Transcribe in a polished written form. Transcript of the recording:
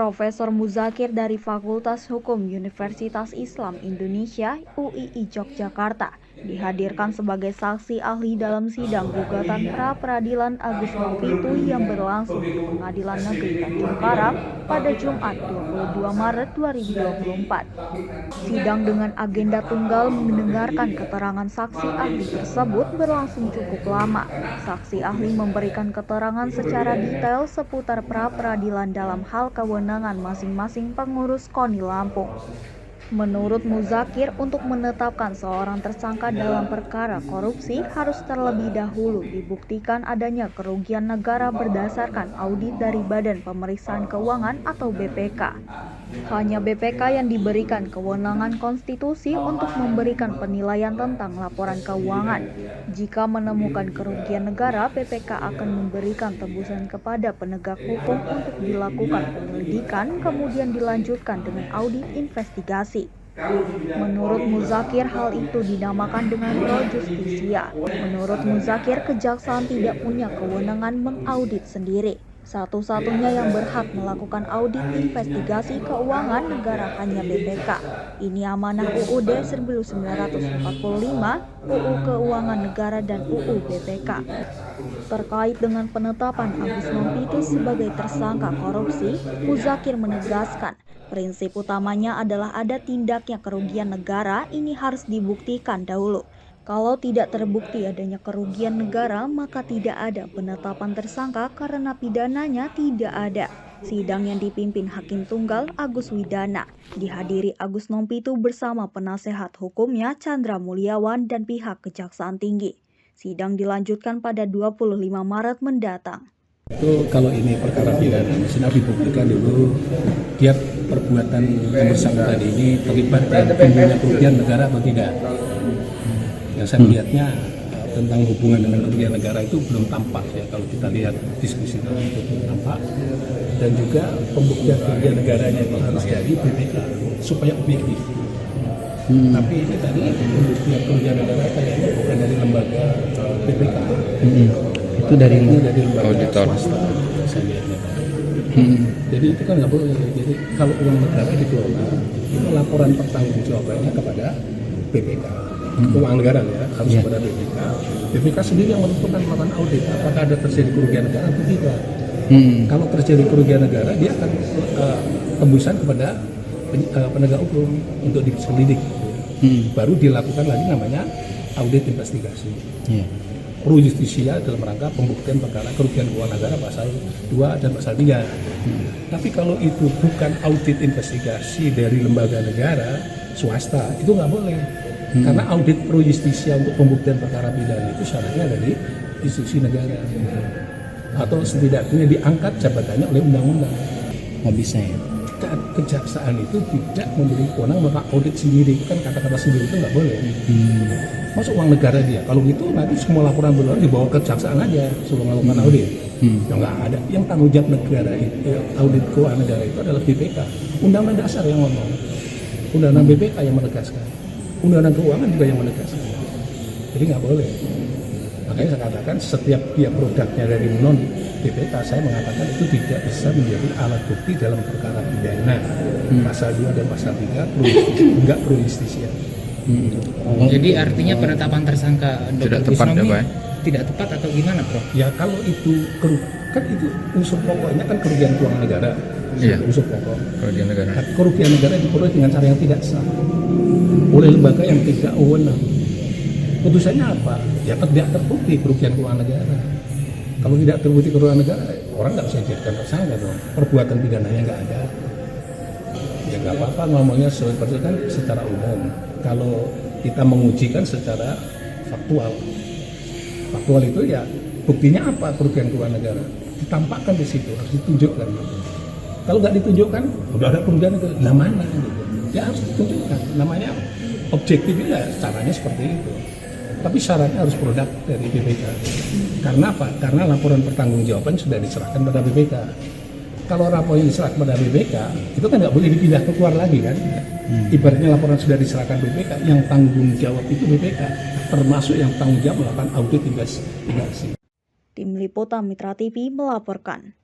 Profesor Muzakir dari Fakultas Hukum Universitas Islam Indonesia (UII) Yogyakarta dihadirkan sebagai saksi ahli dalam sidang gugatan pra-peradilan Agus Novitu yang berlangsung di Pengadilan Negeri Tanjung Karang pada Jumat 22 Maret 2024. Sidang dengan agenda tunggal mendengarkan keterangan saksi ahli tersebut berlangsung cukup lama. Saksi ahli memberikan keterangan secara detail seputar pra-peradilan dalam hal kewenangan masing-masing pengurus KONI Lampung. Menurut Muzakir, untuk menetapkan seorang tersangka dalam perkara korupsi harus terlebih dahulu dibuktikan adanya kerugian negara berdasarkan audit dari Badan Pemeriksaan Keuangan atau BPK. Hanya BPK yang diberikan kewenangan konstitusi untuk memberikan penilaian tentang laporan keuangan. Jika menemukan kerugian negara, BPK akan memberikan tebusan kepada penegak hukum untuk dilakukan penyelidikan, kemudian dilanjutkan dengan audit investigasi. Menurut Muzakir, hal itu dinamakan dengan pro justisia. Menurut Muzakir, kejaksaan tidak punya kewenangan mengaudit sendiri. Satu-satunya yang berhak melakukan audit investigasi keuangan negara hanya BPK. Ini amanah UUD 1945, UU Keuangan Negara dan UU BPK. Terkait dengan penetapan Agus Novitu sebagai tersangka korupsi, Muzakir menegaskan, prinsip utamanya adalah ada tindaknya kerugian negara, ini harus dibuktikan dahulu. Kalau tidak terbukti adanya kerugian negara, maka tidak ada penetapan tersangka karena pidananya tidak ada. Sidang yang dipimpin Hakim Tunggal Agus Widana dihadiri Agus Novitu bersama penasehat hukumnya Chandra Mulyawan dan pihak Kejaksaan Tinggi. Sidang dilanjutkan pada 25 Maret mendatang. Itu kalau ini perkara pidana, mestinya dibuktikan dulu dia perbuatan yang bersangkutan ini terlibat dan punya kerugian negara atau tidak. Yang saya melihatnya tentang hubungan dengan kerugian negara itu belum tampak ya, kalau kita lihat diskusi itu belum tampak. Dan juga pembuktian kerugian negaranya itu harus dari BPK supaya objektif. Tapi ini tadi pembuktian kerugian negara kayaknya bukan dari lembaga BPK. Itu dari lembaga auditor swasta, saya lihatnya. Jadi itu kan nggak boleh. Jadi kalau uang negara dikelola, itu laporan pertanggungjawabannya kepada BPK. Keuangan negara ya harus kepada BPK. BPK sendiri yang menentukan melakukan audit apakah ada terjadi kerugian negara atau tidak. Kalau terjadi kerugian negara, dia akan tembusan kepada penegak hukum untuk diselidik. Baru dilakukan lagi namanya audit investigasi. Pro justisia dalam rangka pembuktian perkara kerugian keuangan negara pasal 2 dan pasal 3. Tapi kalau itu bukan audit investigasi dari lembaga negara swasta, itu nggak boleh. Karena audit pro justisia untuk pembuktian perkara pidana itu syaratnya dari institusi negara. Atau setidaknya diangkat jabatannya oleh undang-undang. Nggak bisa ya? Kejaksaan itu tidak memberi kewenangan melakukan audit sendiri. Itu kan kata-kata sendiri itu nggak boleh. Masuk uang negara dia. Kalau gitu nanti semua laporan berlalu dibawa ke kejaksaan aja suruh melakukan audit. Ya nggak ada. Yang tanggung jawab negara itu, audit keuangan negara itu adalah BPK. Undang-undang dasar yang ngomong. Undang-undang BPK yang menegaskan. Undang-undang keuangan juga yang menegaskan. Jadi nggak boleh. Makanya saya katakan setiap dia produknya dari non BPK, saya mengatakan itu tidak bisa menjadi alat bukti dalam perkara pidana. Pasal 2 dan pasal 3 enggak pro justisia. Jadi artinya penetapan tersangka tidak Dr. tepat ya, Gusnomi Pak? tidak tepat atau gimana, Prof? Ya kalau itu kan itu unsur pokoknya kan kerugian keuangan negara. Iya. Unsur pokok. Kerugian negara. Nah, kerugian negara diperoleh dengan cara yang tidak sah oleh lembaga yang tidak wewenang. Putusannya apa? Ya tidak terbukti kerugian keuangan negara. Kalau tidak terbukti kerugian negara, orang nggak bisa dijadikan tersangka dong. Perbuatan pidananya nggak ada. Ya nggak apa-apa ngomongnya kan secara umum. Kalau kita mengujikan secara faktual, faktual itu ya buktinya apa kerugian keuangan negara? Ditampakkan di situ, harus ditunjukkan. Kalau nggak ditunjukkan, udah ada kerugian negara, nah mana? Gitu. Ya harus ditunjukkan. Namanya objektif ya caranya seperti itu. Tapi syaratnya harus produk dari BPK. Karena apa? Karena laporan pertanggungjawaban sudah diserahkan pada BPK. Kalau laporan diserahkan pada BPK, itu kan nggak boleh dipindah keluar lagi kan? Ibaratnya laporan sudah diserahkan BPK, yang tanggung jawab itu BPK, termasuk yang tanggung jawab melakukan audit investigasi. Tim Liputan Mitra TV melaporkan.